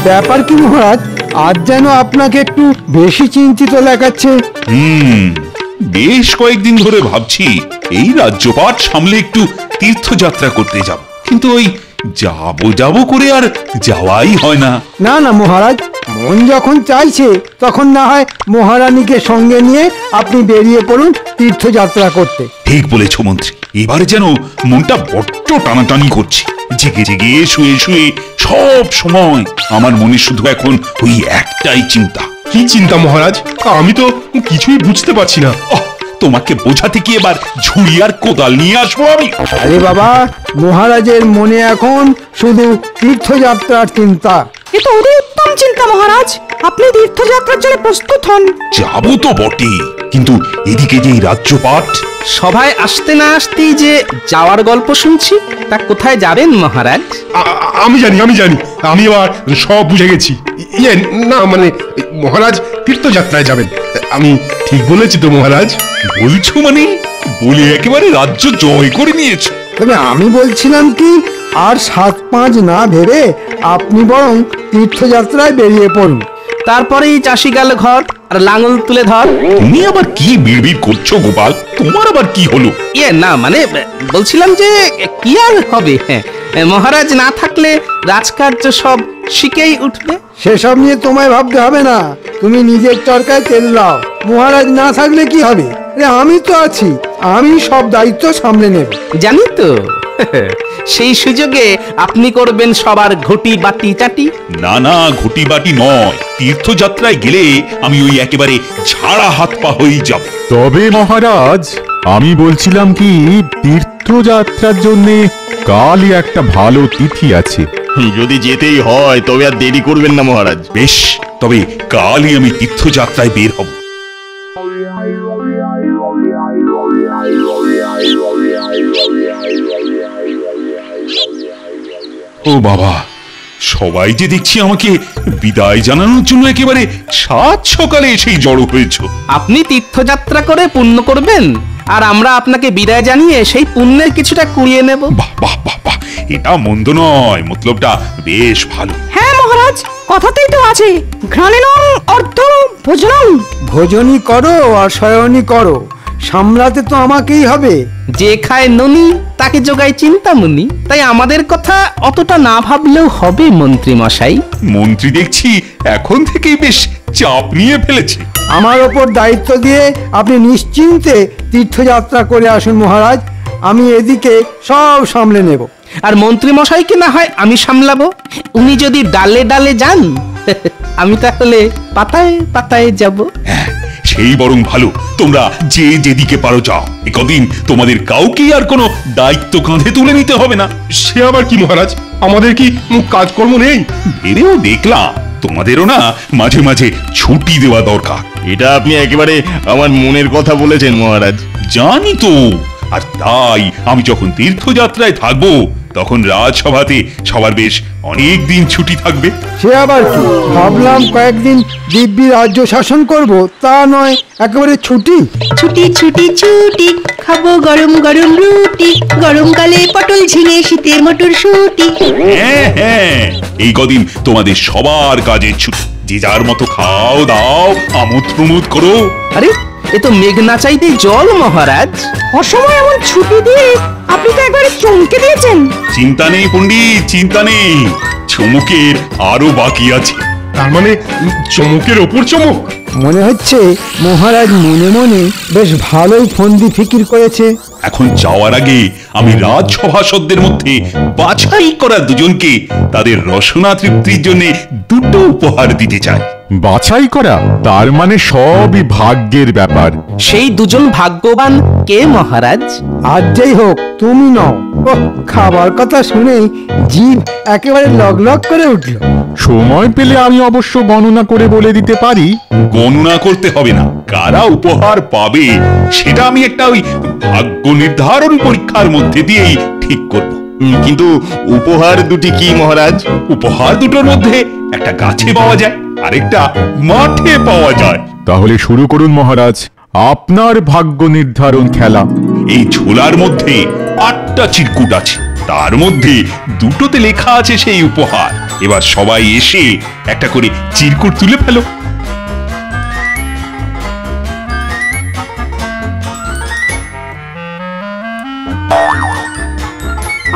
ব্যাপার কি মহারাজ, আজ যেন আপনাকে একটু বেশি চিন্তিত দেখাচ্ছে। বেশ কয়েকদিন ধরে ভাবছি এই রাজ্যপাট সামলে একটু তীর্থযাত্রা করতে যাব, কিন্তু ওই যাবো করে আর যাওয়াই হয় না। না না মহারাজ, মন যখন চাইছে তখন না হয় মহারানীকে সঙ্গে নিয়ে আপনি বেরিয়ে পড়ুন তীর্থযাত্রা করতে। ঠিক বলেছ মন্ত্রী, এবারে যেন মনটা বড্ড টানাটানি করছে। জেগে জেগে শুয়ে শুয়ে সব সময় আমার মনে শুধু এখন ওই একটাই চিন্তা। কি চিন্তা মহারাজ? আমি তো কিছুই বুঝতে পারছি না। তোমাকে বোঝাতে কি এবার ঝুড়ি আর কোদাল নিয়ে আসবো আমি? আরে বাবা, মহারাজের মনে এখন শুধু তীর্থযাত্রার চিন্তা। এ তো অতি উত্তম চিন্তা মহারাজ, আপনি তীর্থযাত্রার জন্য প্রস্তুত হন। যাবো তো বটে, কিন্তু এদিকে যে রাজ্যপাট সভায় আসতে না আসতেই যে যাওয়ার গল্প শুনছি, তা কোথায় যাবেন মহারাজ? আমি জানি আমি এবার সব বুঝে গেছি। না মানে মহারাজ তীর্থযাত্রায় যাবেন। আমি ঠিক বলেছি তো মহারাজ? বলছো মানে বলে একেবারে রাজ্য জয় করে নিয়েছে। তবে আমি বলছিলাম কি, আর 7-5 না ভেবে আপনি বরং তীর্থযাত্রায় বেরিয়ে পড়ুন। তারপরেই চাষি গেল ঘর, আর লাঙল তুলে ধর। তুমি আবার কি বিড়বিড় করছো গোপাল? তোমার আবার কি হলো? না মানে বলছিলাম যে কি আর হবে, মহারাজ না থাকলে রাজকার্য সব শিখেই উঠবে। সেসব নিয়ে তোমায় ভাবতে হবে না, তুমি নিজের চরকায় তেল দাও। মহারাজ না থাকলে কি হবে? আমি তো আছি, আমি সব দায়িত্ব সামলে নেব। জানি তো। সেই সুযোগে আপনি করবেন সবার ঘটি বাটি চাটি। না ঘটি বাটি নয়, তীর্থযাত্রায় গেলে আমি ওই একেবারে ঝাড়া হাত পা হয়ে যাব। তবে মহারাজ, আমি বলছিলাম কি, তীর্থযাত্রার জন্য কালই একটা ভালো তিথি আছে। যদি যেতেই হয় তবে আর দেরি করবেন না মহারাজ। বেশ, তবে কালই আমি তীর্থযাত্রায় বের হব। ও বাবা, সবাই যে দেখছি আমাকে বিদায় জানানোর জন্য একেবারে সাত সকালে এসেই জড়ো হয়েছ। আপনি তীর্থযাত্রা করে পুণ্য করবেন, আর আমরা আপনাকে বিদায় জানিয়ে সেই পুণ্যের কিছুটা কুড়িয়ে নেব। বাহ বাহ বাহ বাহ, এটা মন্দ নয়, মতলবটা বেশ ভালো। হ্যাঁ মহারাজ, কথাতেই তো আছে ঘ্রাণেনং অর্ধ ভোজনং। ভোজনই করো আর শয়নই করো, সামলাতে তো আমাকেই হবে। যে খায় ননি তাকে যোগায় চিন্তামণি। তাই আমাদের কথা অতটা না ভাবলেও হবে মন্ত্রী মশাই। মন্ত্রী দেখছি এখন থেকেই বেশ চাপ নিয়ে ফেলেছে। আমার ওপর দায়িত্ব দিয়ে আপনি নিশ্চিন্তে তীর্থযাত্রা করে আসুন মহারাজ, আমি এদিকে সব সামলে নেব। আর মন্ত্রী মশাইকে না হয় আমি সামলাবো। উনি যদি ডালে ডালে যান, আমি তাহলে পাতায় পাতায় যাব। সেই বরং ভালো, তোমরা যে যেদিকে পারো যাও। একদিন তোমাদের কাউকেই আর কোনো দায়িত্ব কাঁধে তুলে নিতে হবে না। সে আবার কি মহারাজ? আমাদের কি কাজকর্ম নেই? ভেবেও দেখলাম তোমাদেরও না মাঝে মাঝে ছুটি দেওয়া দরকার। এটা আপনি একেবারে আমার মনের কথা বলেছেন মহারাজ। জানি তো, আর তাই আমি যখন তীর্থযাত্রায় থাকবো তখন রাজসভাতে সবার বেশ অনেক দিন ছুটি থাকবে। সে আবার কি, ভাবলাম কয়েকদিন দিব্যি রাজ্য শাসন করব, তা নয় একেবারে ছুটি। ছুটি ছুটি ছুটি, খাবো গরম গরম রুটি, গরমকালে পটল ঝিঙে, শীতে মটরশুঁটি। হ্যাঁ, এই কদিন তোমাদের সবার কাজের ছুটি। যে যার মতো খাও দাও, আমোদ প্রমোদ করো। আরে এ তো মেঘ না চাইতেই জল মহারাজ। অসময় এমন ছুটি দিয়ে আপনি তো একবারে চমকে দিয়েছেন। চিন্তা নেই পণ্ডিত, চিন্তা নেই, চমকের আরো বাকি আছে। তার মানে চমকের ওপর চমক। মনে হচ্ছে মহারাজ মনে মনে বেশ ভালোই ফন্দি ফিকির করেছে। এখন যাওয়ার আগে আমি রাজসভাসদদের মধ্যে বাছাই করা দুজনকে তাদের রসনা তৃপ্তির জন্য দুটো উপহার দিতে চাই। বাছাই করা? তার মানে সবই ভাগ্যের ব্যাপার। সেই দুজন ভাগ্যবান কে মহারাজ? আর যেই হোক তুমি নও। খাবার কথা শুনেই জিভ একেবারে লগ করে উঠল। সময় পেলে আমি অবশ্য গণনা করে বলে দিতে পারি। গণনা করতে হবে না, কারা উপহার পাবে সেটা আমি একটা ওই ভাগ্য নির্ধারণ পরীক্ষার মধ্যে দিয়েই ঠিক করব। কিন্তু উপহার দুটি কি মহারাজ? উপহার দুটোর মধ্যে একটা গাছে পাওয়া যায়, আরেকটা মাঠে পাওয়া যায়। তাহলে শুরু করুন মহারাজ, আপনার ভাগ্য নির্ধারণ খেলা। এই ঝোলার মধ্যে 8টা চিরকুট আছে, তার মধ্যে দুটোতে লেখা আছে সেই উপহার, এবার সবাই এসে একটা করে চিরকুট তুলে ফেলো।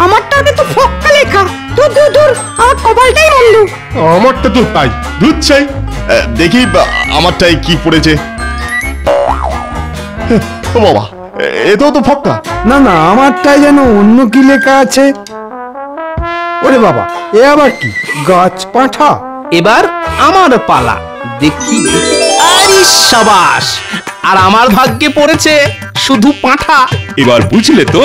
আমারটাতে তো ফক্কা লেখা। দূর দূর দূর, আমার কপালটাই মন্দ। আমারটা তো তাই, দুধ চাই। দেখি আমারটাই কি পড়েছে। ও বাবা, এটাও তো ফক্কা। না না, আমারটাই যেন অন্য কি লেখা আছে। ওরে বাবা, এ আবার কি? গাছ পাঠা। এবার আমার পালা, দেখি আরে সাবাস, আর আমার ভাগ্যে পড়েছে শুধু পাঁঠা। এবার বুঝলে তো,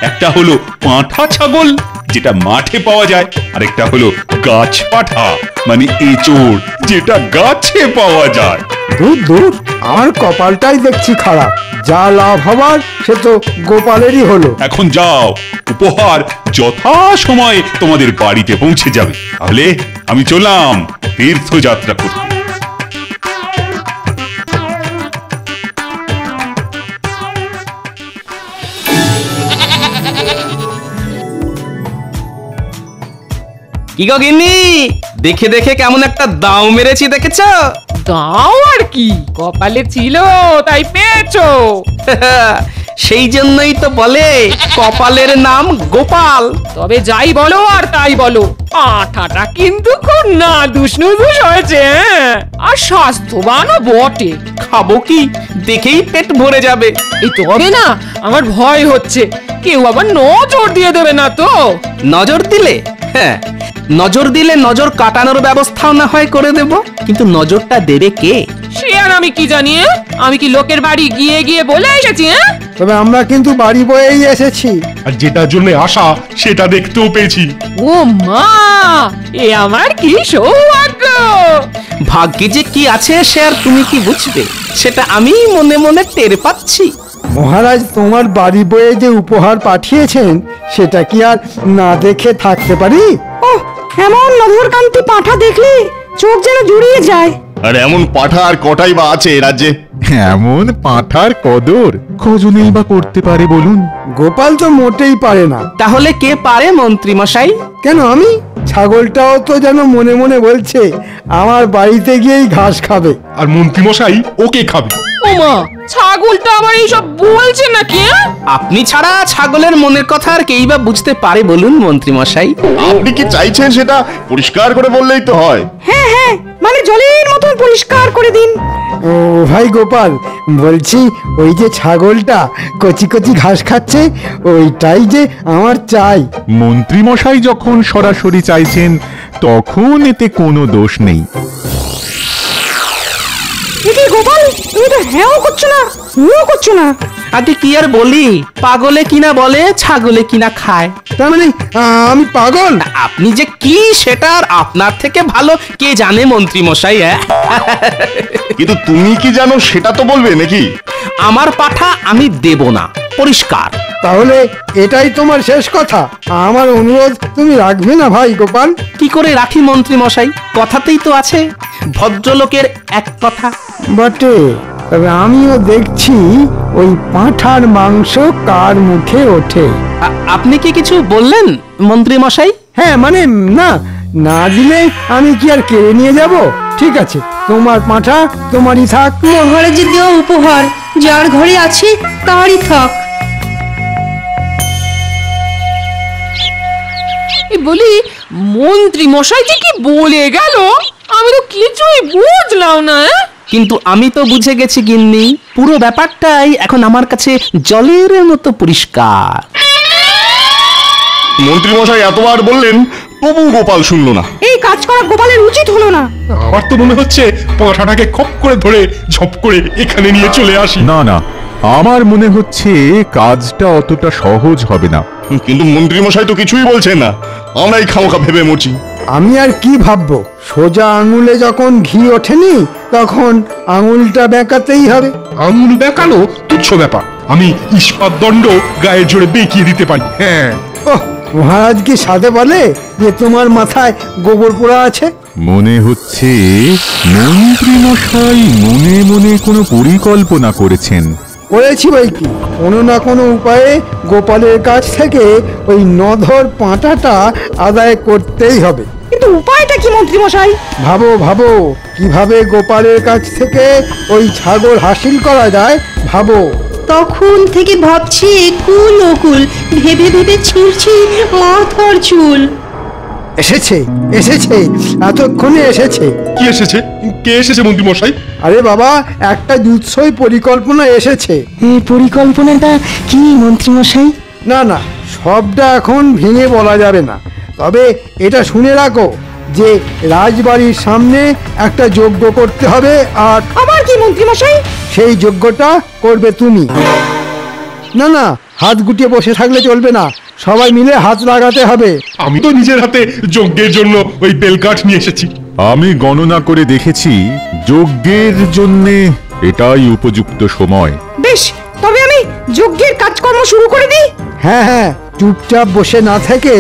একটা হলো পাঁঠা ছাগল যেটা মাঠে পাওয়া যায়, আর একটা হলো গাছ পাঠা মানে এঁচোড় যেটা গাছে পাওয়া যায়। দূর দূর, আমার কপালটাই দেখছি খারাপ। যা লাভ হবার সে তো গোপালেরই হলো। এখন যাও, উপহার যথা সময়ে তোমাদের বাড়িতে পৌঁছে যাবে। তাহলে আমি চললাম তীর্থযাত্রা করতে। কি গো গিন্নি, দেখে দেখে কেমন একটা দাও মেরেছি দেখেছ? দাও আর কি, কপালে ছিল তাই পেয়েছো। সেই জন্যই তো বলে কপালের নাম গোপাল। তবে যাই বলো আর তাই বলো, পাঁঠাটা কিন্তু খুব নাদুস নুদুস হয়েছে, হ্যাঁ? আর স্বাস্থ্যবানও বটে। খাবো কি, দেখেই পেট ভরে যাবে। এই তবে না, আমার ভয় হচ্ছে কেউ আবার নজর দিয়ে দেবে না তো। নজর দিলে, হ্যাঁ, নজর দিলে নজর কাটানোর ব্যবস্থাও না হয় করে দেব, কিন্তু নজরটা দেবে কে? সে আর আমি কি জানি, আমি কি লোকের বাড়ি গিয়ে গিয়ে বলে এসেছি? তবে আমরা কিন্তু বাড়ি বয়েই এসেছি। আর যেটার জন্য আশা সেটা দেখতেও পেয়েছি। ও মা, এ আমার কি সৌভাগ্য! ভাগ্যে যে কি আছে সে আর তুমি কি বুঝবে, সেটা আমি মনে মনে টের পাচ্ছি। মহারাজ তোমার বাড়ি বয়ে যে উপহার পাঠিয়েছেন সেটা কি আর না দেখে থাকতে পারি? ও, এমন নভরকান্তি পাঁঠা দেখলে চোখ যেন জুড়িয়ে যায়। আর এমন পাঠা আর কটাই বা আছে এ রাজ্যে? এমন পাঁঠার কদর কজনেই বা করতে পারে বলুন? গোপাল তো মোটেই পারে না। তাহলে কে পারে মন্ত্রী মশাই? কেন আমি? ছাগলটাও তো যেন মনে মনে বলছে আমার বাড়িতে গিয়েই ঘাস খাবে। আর মন্ত্রীমশাই ওকে খাবে। ও মা, ছাগলটা আবার এইসব বলছে নাকি? আপনি ছাড়া ছাগলের মনের কথা আর কেই বা বুঝতে পারে বলুন মন্ত্রী মশাই? আপনি কি চাইছেন সেটা পরিষ্কার করে বললেই তো হয়। হ্যাঁ হ্যাঁ, মানে জলের মতন পরিষ্কার করে দিন। ও ভাই গোপাল, বলছি ওই যে ছাগলটা কচি কচি ঘাস খাচ্ছে ওইটাই যে আমার চাই। মন্ত্রী মশাই যখন সরাসরি চাইছেন তখন এতে কোনো দোষ নেই। কি গোপাল, তুমি তো হ্যাঁও করছো না হুঁও করছো না। আগে কি আর বলি, পাগলে কিনা বলে ছাগলে কিনা খায়। তার মানে আমি পাগল? আপনি যে কি সেটা আর আপনার থেকে ভালো কে জানে মন্ত্রী মশাই। কিন্তু তুমি কি জানো সেটা তো বলবে নাকি? আমার পাঠা আমি দেব না, পরিষ্কার। তাহলে এটাই তোমার শেষ কথা? আমার অনুরোধ তুমি রাখবে না ভাই গোপাল? কি করে রাখি মন্ত্রী মশাই, কথাতেই তো আছে ভদ্রলোকের এক কথা। বটে, তবে আমিও দেখছি ওই পাঁঠার মাংস কার মুখে ওঠে। আপনি কি কিছু বললেন মন্ত্রী মশাই? হ্যাঁ মানে না, না দিলে আমি কি আর কেড়ে নিয়ে যাব? ঠিক আছে, তোমার পাঁঠা তোমারই থাক। মহারাজের দেওয়া উপহার যার ঘরে আছে তারই থাক। বলি, মন্ত্রী মশাই যে কি বলে গেল আমি তো কিছুই বুঝলাম না। কিন্তু আমি তো বুঝে গেছি গিন্নি, পুরো ব্যাপারটাই এখন আমার কাছে জলের মতো পরিষ্কার। মন্ত্রী মশাই এতবার বললেন তবু গোপাল শুনলো না। এই কাজ করা গোপালের উচিত হলো না। আমার তো মনে হচ্ছে পাঁঠাটাকে খপ করে ধরে ঝপ করে এখানে নিয়ে চলে আসি। না না, আমার মনে হচ্ছে কাজটা অতটা সহজ হবে না। কিন্তু মন্ত্রী মশাই তো কিছুই বলছেন না, আমরাই খামোখা ভেবে মরছি। আমি আর কি ভাববো? সোজা আঙুলে যখন ঘি ওঠেনি তখন আঙুলটা বেঁকাতেই হবে। আঙুল বেঁকানো তুচ্ছ ব্যাপার, আমি ইস্পাত দণ্ড গায়ের জোরে বেঁকিয়ে দিতে পারি। হ্যাঁ, ওহ, মহারাজ কি সাথে বলে যে তোমার মাথায় গোবর পোড়া আছে? মনে হচ্ছে মন্ত্রী মশাই মনে মনে কোনো পরিকল্পনা করেছেন। করেছি বই কি, কোনো না কোনো উপায়ে গোপালের কাছ থেকে ওই নধর পাঁঠাটা আদায় করতেই হবে। কিন্তু উপায়টা কি মন্ত্রী মশাই? ভাবো ভাবো কিভাবে গোপালের কাছ থেকে ওই ছাগল হাসিল করা যায়, ভাবো। তখন থেকে ভাবছি একুল ওকুল, ভেবে ভেবে ছিঁড়ছি মাথার চুল। এসেছে এসেছে, এতক্ষণে এসেছে। কি এসেছে? কে এসেছে মন্ত্রী মশাই? আরে বাবা, একটা জুৎসই পরিকল্পনা এসেছে। এই পরিকল্পনাটা কি মন্ত্রী মশাই? না না, সবটা এখন ভেঙে বলা যাবে না, তবে এটা শুনে রাখো যে রাজবাড়ির সামনে একটা যজ্ঞ করতে হবে, আর আবার কি মন্ত্রী মশাই? সেই যজ্ঞটা করবে তুমি। না না, হাত গুটিয়ে বসে থাকলে চলবে না, সবাই মিলে হাত লাগাতে হবে। আমি তো নিজের হাতে যজ্ঞের জন্য ওই বেলকাঠ নিয়ে এসেছি। আমি গণনা করে দেখেছি যজ্ঞের জন্যে এটাই উপযুক্ত সময়। বেশ, তবে আমি যজ্ঞের কাজকর্ম শুরু করে দিই। হ্যাঁ হ্যাঁ, চুপচাপ বসে না থেকে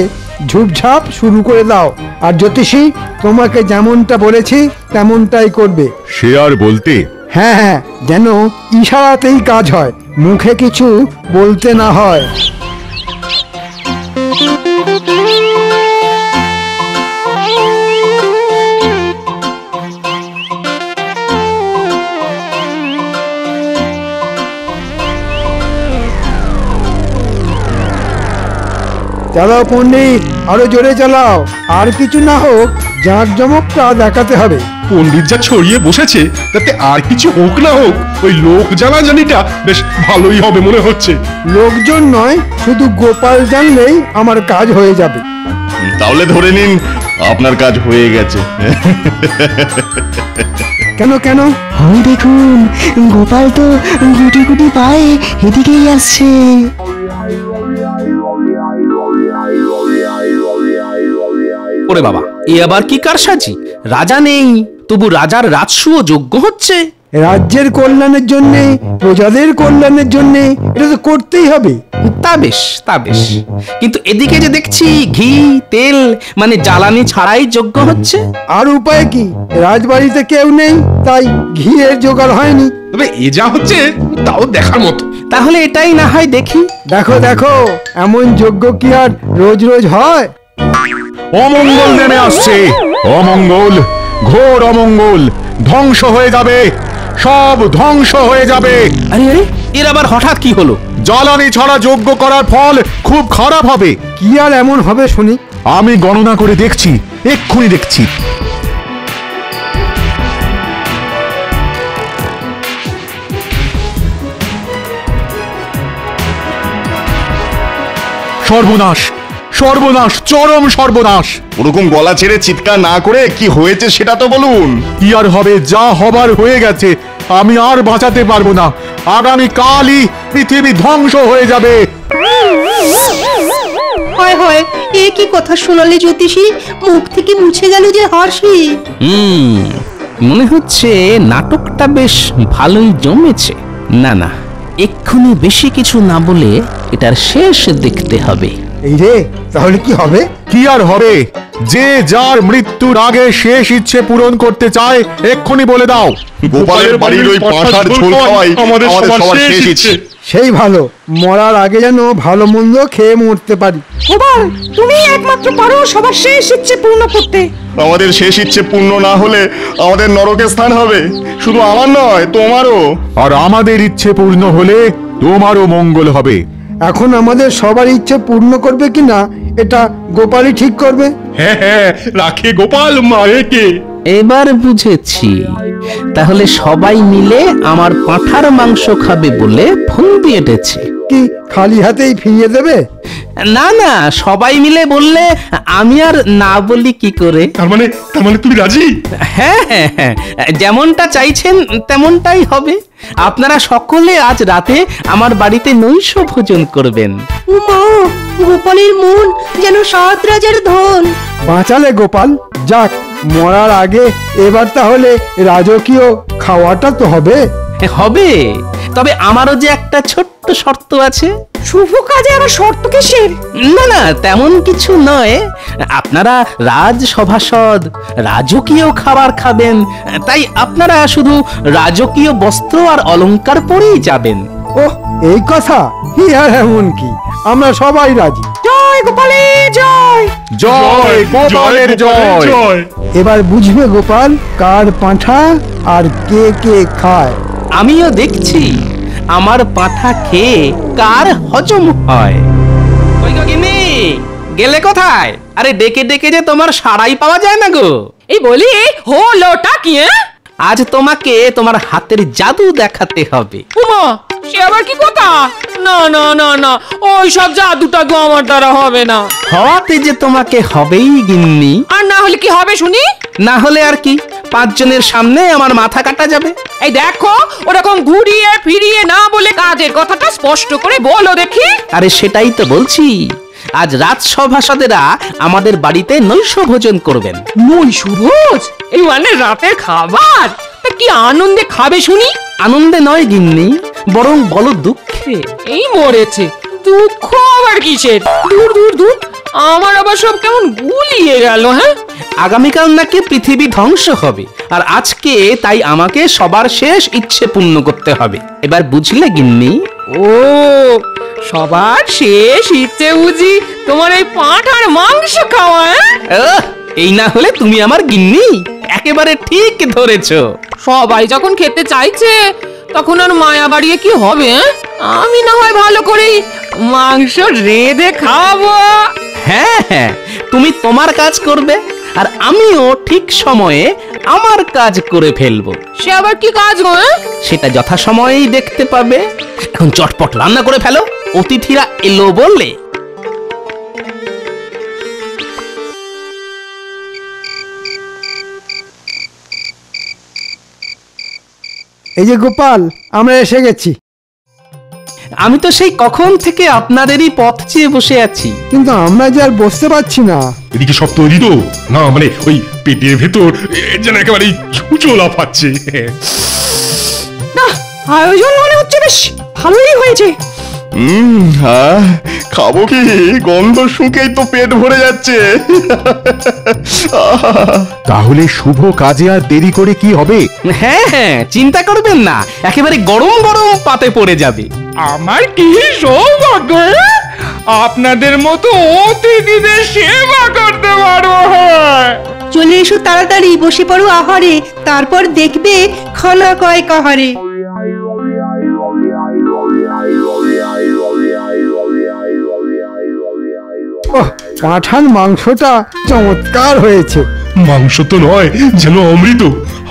ঝুপঝাপ শুরু করে দাও। আর জ্যোতিষী, তোমাকে যেমনটা বলেছি তেমনটাই করবে। সে আর বলতে। হ্যাঁ হ্যাঁ, যেন ইশারাতেই কাজ হয়, মুখে কিছু বলতে না হয়। চালাও পণ্ডিত, আরো জোরে চালাও। আর কিছু না হোক, জাঁকজমকটা দেখাতে হবে। পণ্ডিত যা ছড়িয়ে বসেছে তাতে আর কিছু হোক না হোক, ওই লোক জানাজানিটা বেশ ভালোই হবে মনে হচ্ছে। লোকজন নয়, শুধু গোপাল জানলেই আমার কাজ হয়ে যাবে। তাহলে ধরে নিন আপনার কাজ হয়ে গেছে। কেন কেন? ওই দেখুন, গোপাল তো গুটি গুটি পায়ে এদিকেই আসছে। ওরে বাবা, এ আবার কি কারসাজি? রাজা নেই, তবু রাজার রাজসূয় যজ্ঞ হচ্ছে। রাজ্যের কল্যাণের জন্য, প্রজাদের কল্যাণের জন্য এটা তো করতেই হবে। তা বেশ, তা বেশ, কিন্তু এদিকে যে দেখছি ঘি তেল মানে জ্বালানি ছাড়াই যজ্ঞ হচ্ছে। আর উপায় কি? রাজবাড়িতে কেউ নেই, তাই ঘিয়ের জোগাড় হয়নি। তবে এ যা হচ্ছে তাও দেখার মতো। তাহলে এটাই না হয় দেখি। দেখো দেখো, এমন যজ্ঞ কি আর রোজ রোজ হয়? অমঙ্গল নেমে আসছে, অমঙ্গল, ঘোর অমঙ্গল। ধ্বংস হয়ে যাবে, সব ধ্বংস হয়ে যাবে। আরে আরে, এর আবার হঠাৎ কি হলো? জ্বালানি ছাড়া যজ্ঞ করার ফল খুব খারাপ হবে। কি আর এমন হবে শুনি? আমি গণনা করে দেখছি, এক্ষুনি দেখছি। সর্বনাশ, সর্বনাশ, চরম সর্বনাশ। ওরকম গলা ছেড়ে চিৎকার না করে কি হয়েছে সেটা তো বলুন। কি আর হবে, যা হবার হয়ে গেছে, আমি আর বাঁচাতে পারবো না। আগামী কালই পৃথিবী ধ্বংস হয়ে যাবে। হয় হয়, এ কি কথা শোনালে জ্যোতিষী? মুখ থেকে মুছে গেল যে হাসি। মনে হচ্ছে নাটকটা বেশ ভালোই জমেছে। না না, এক্ষুনি বেশি কিছু না বলে এটার শেষ দেখতে হবে। এই রে, তাহলে কি হবে? কি আর হবে? যে যার মৃত্যুর আগে শেষ ইচ্ছে পূরণ করতে চায় এক্ষুনি বলে দাও। গোপালের বাড়ির ওই পাঁঠার ঝোল খাওয়াই আমাদের সবার শেষ ইচ্ছে। সেই ভালো, মরার আগে যেন ভালো মন্দ খেয়ে মরতে পারি। গোপাল, তুমি একমাত্র পারো সবার শেষ ইচ্ছে পূর্ণ করতে। আমাদের শেষ ইচ্ছে পূর্ণ না হলে আমাদের নরকে স্থান হবে, শুধু আমার নয় তোমারও। আর আমাদের ইচ্ছে পূর্ণ হলে তোমারও মঙ্গল হবে। এখন আমাদের সবার ইচ্ছে পূর্ণ করবে কিনা এটা গোপালই ঠিক করবে। হ্যাঁ হ্যাঁ, রাখে গোপাল মারে কে। এবার বুঝেছি, তাহলে সবাই মিলে আমার পাঁঠার মাংস খাবে বলে ফন্দি এঁটেছে। কি খালি হাতেই ফিরিয়ে দেবে? না না, সবাই মিলে বললে আমি আর না বলি কি করে? তার মানে তুমি রাজি? হ্যাঁ হ্যাঁ হ্যাঁ, যেমনটা চাইছেন তেমনটাই হবে। আপনারা সকলে আজ রাতে আমার বাড়িতে নৈশ ভোজন করবেন। উমা, গোপালের মন যেন 7 রাজার ধন। বাঁচালে গোপাল। যাক, মরার আগে এবার তাহলে রাজকীয় খাওয়াটা তো হবে। হবে, তবে আমারও যে একটা ছোট্ট শর্ত আছে। শুভ কাজে আবার শর্ত কিসের? না না, তেমন কিছু নয়। আপনারা রাজসভাসদ, রাজকীয় খাবার খাবেন, তাই আপনারা শুধু রাজকীয় বস্ত্র আর অলংকার পরেই যাবেন। ওহ, এই কথা? কি আর এমন কি, আমরা সবাই রাজি। জয় গোপালের জয়। জয় গোপালের জয়। এবার বুঝবে গোপাল কার পাঁঠা আর কে কে খায়। আমিও দেখছি আমার পাঁঠা খেয়ে কার হজম হয়। ওই গো গিন্নি, গেলে কোথায়? আরে ডেকে ডেকে যে তোমার সাড়াই পাওয়া যায় না গো। এই বলি হলোটা কি? আজ তোমাকে তোমার হাতের জাদু দেখাতে হবে। উমা, সে আবার কি কথা? না না না না, ওই সব জাদুটা তো আমার দ্বারা হবে না। হওয়াতে যে তোমাকে হবেই গিন্নি। আর না হলে কি হবে শুনি? না হলে আর কি, 5 জনের সামনে আমার মাথা কাটা যাবে। এই দেখো, ওরকম ঘুরিয়ে ফিরিয়ে না বলে কাজের কথাটা স্পষ্ট করে বলো দেখি। আরে সেটাই তো বলছি, আজ রাজসভাসদেরা আমাদের বাড়িতে নৈশ ভোজন করবেন। নৈশভোজ? এই মানে রাতের খাবার? তা কি আনন্দে খাবে শুনি? আনন্দে নয় গিন্নি, বরং বলো দুঃখে। এই মরেছে, দুঃখ আবার কিসের? দূর দূর দূর, আমার আবার সব কেমন গুলিয়ে গেল। হ্যাঁ, আগামীকাল নাকি পৃথিবী ধ্বংস হবে, আর আজকে তাই আমাকে সবার শেষ ইচ্ছে পূর্ণ করতে হবে। এবার বুঝলে গিন্নি? ও, সবার শেষ ইচ্ছে বুঝি তোমার এই পাঁঠার মাংস খাওয়া? এই না হলে তুমি আমার গিন্নি? একেবারে ঠিক ধরেছো। সবাই যখন খেতে চাইছে তখন আর মায়া বাড়িয়ে কি হবে? আমি না হয় ভালো করেই মাংস রেঁধে খাবো। হ্যাঁ হ্যাঁ, তুমি তোমার কাজ করবে, আর আমিও ঠিক সময়ে আমার কাজ করে ফেলবো। সে আবার কি কাজ গো? সেটা যথাসময়েই দেখতে পাবে। এখন চটপট রান্না করে ফেলো, অতিথিরা এলো বললে। এই যে গোপাল, আমরা এসে গেছি। আমি তো সেই কখন থেকে আপনাদেরই পথ চেয়ে বসে আছি। কিন্তু আমরা যে আর বসতে পারছি না। এদিকে সব তৈরি তো? না মানে ওই পেটের ভেতর যেন একেবারে ছুঁচো লাফাচ্ছে। না, আয়োজন মনে হচ্ছে বেশ ভালোই হয়েছে। হ্যাঁ, খাবো কি? গন্ধ শুকেই তো পেট ভরে যাচ্ছে। তাহলে শুভ কাজে আর দেরি করে কি হবে? হ্যাঁ হ্যাঁ, চিন্তা করবেন না, একেবারে গরম গরম পাতে পড়ে যাবে। আমার কি সৌভাগ্য, আপনাদের মতো অতিথিদের সেবা করতে পারবো। চলে এসো তাড়াতাড়ি, বসে পড়ো আহারে, তারপর দেখবে খানা কয় কাহারে। ওহ, কাঁঠাল মাংসটা চমৎকার হয়েছে। মাংস তো নয়, যেন অমৃত।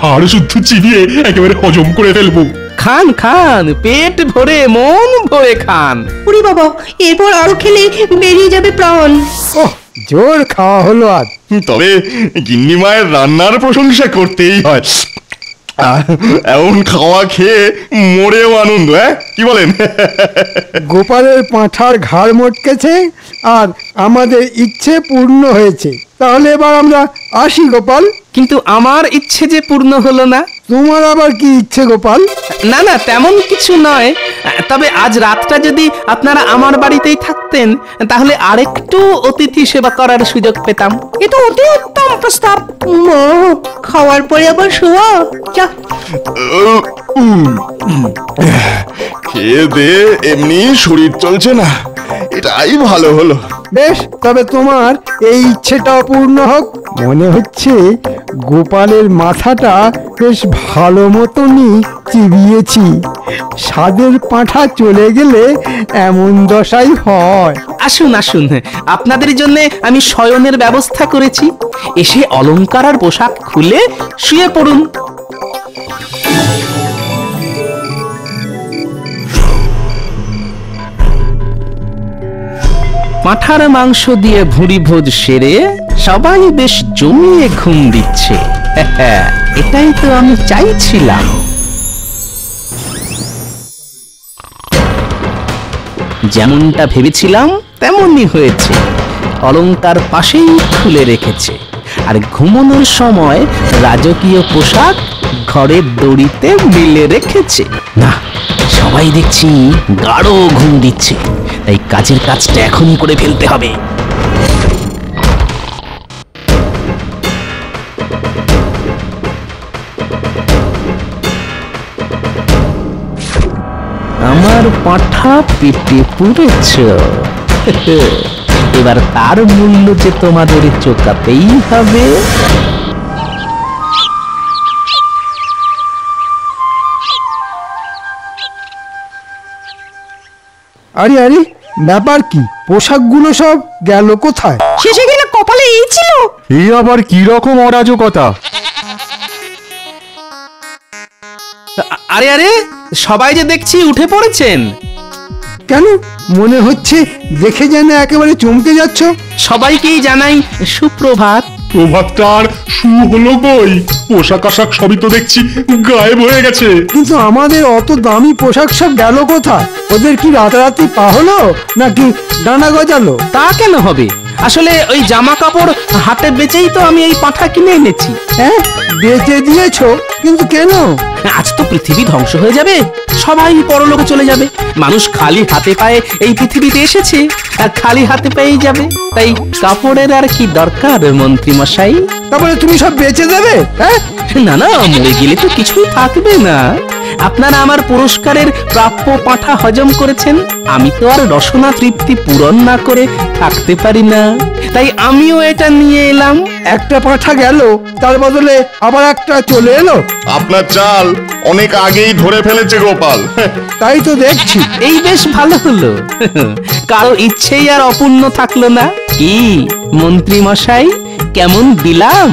হাড় শুদ্ধ চিবিয়ে একেবারে হজম করে ফেলবো। খান খান, পেট ভরে মন ভরে খান। উরি বাবা, এরপর আরো খেলে বেরিয়ে যাবে প্রাণ। ওহ, জোর খাওয়া হলো আজ। তবে গিন্নি মায়ের রান্নার প্রশংসা করতেই হয়। এমন খাওয়া খেয়ে মরেও আনন্দ। হ্যাঁ, কি বলেন? গোপালের পাঁঠার ঘাড় মটকেছে আর আমাদের ইচ্ছে পূর্ণ হয়েছে। তাহলে এবার আমরা আসি গোপাল। কিন্তু আমার ইচ্ছে যে পূর্ণ হলো না। তোমার আবার কি ইচ্ছে গোপাল? না না, তেমন কিছু নয়, তবে আজ রাতটা যদি আপনারা আমার বাড়িতেই থাকতেন তাহলে আরেকটু অতিথি সেবা করার সুযোগ পেতাম। এ তো অতি উত্তম প্রস্তাব। মা, খাওয়ার পরে আবার শোয়া যা। খেয়ে দে এমনি শরীর চলছে না, এটাই ভালো হলো। বেশ, তবে তোমার এই ইচ্ছেটাও পূর্ণ হোক। মনে হচ্ছে গোপালের মাথাটা বেশ ভালো মতনই চিবিয়েছি। স্বাদের পাঁঠা চলে গেলে এমন দশাই হয়। আসুন আসুন, আপনাদের জন্য আমি শয়নের ব্যবস্থা করেছি। এসে অলংকার আর পোশাক খুলে শুয়ে পড়ুন। পাঁঠার মাংস দিয়ে ভুঁড়ি ভোজ সেরে সবাই বেশ জমিয়ে ঘুম দিচ্ছে। এটাই তো আমি চাইছিলাম। যেমনটা ভেবেছিলাম তেমনই হয়েছে। অলংকার পাশেই খুলে রেখেছে, আর ঘুমানোর সময় রাজকীয় পোশাক ঘরের দড়িতে মিলে রেখেছে। না, সবাই দেখছি গাঢ় ঘুম দিচ্ছে, তাই কাজের কাজটা এখনই করে ফেলতে হবে। আমার পাঁঠা পেটে পুড়েছে। এবার তার মূল্য যে তোমাদের চোকাতেই হবে। আরে আরে, ব্যাপার কি? পোশাকগুলো সব গেল কোথায়? শেষে কিনা কপালে এই ছিল। এই আবার কি রকম অরাজকতা? আরে আরে, সবাই যে দেখছি উঠে পড়েছেন। কেন, মনে হচ্ছে দেখে যেন একেবারে চমকে যাচ্ছ। সবাইকেই জানাই সুপ্রভাত। প্রভাতটার শু হলো কই? পোশাক আশাক সবই তো দেখছি গায়েব হয়ে গেছে। কিন্তু আমাদের অত দামি পোশাক সব গেল কোথায়? ওদের কি রাতারাতি পা হলো নাকি ডানা গজালো? তা কেন হবে? আসলে ওই জামা কাপড় হাটে বেচেই তো আমি এই পাঁঠা কিনে এনেছি। হ্যাঁ, বেচে দিয়েছো? কিন্তু কেন? আজ তো পৃথিবী ধ্বংস হয়ে যাবে, সবাই পরলোকে চলে যাবে। মানুষ খালি হাতে পায়ে এই পৃথিবীতে এসেছে আর খালি হাতে পেয়েই যাবে। তাই কাপড়ের আর কি দরকার মন্ত্রী মশাই? তারপরে তুমি সব বেচে দেবে? হ্যাঁ, না না, মরে গেলে তো কিছুই থাকবে না। আপনারা আমার পুরস্কারের প্রাপ্য পাঁঠা হজম করেছেন, আমি তো আর রসনা তৃপ্তি পূরণ না করে থাকতে পারি না। তাই আমিও এটা নিয়ে এলাম। একটা পাঁঠা গেল, তার বদলে আবার একটা চলে এলো। আপনার চাল অনেক আগেই ধরে ফেলেছে গোপাল। তাই তো দেখছি। এই বেশ ভালো হলো, কারো ইচ্ছেই আর অপূর্ণ থাকলো না। কি মন্ত্রী মশাই, কেমন দিলাম?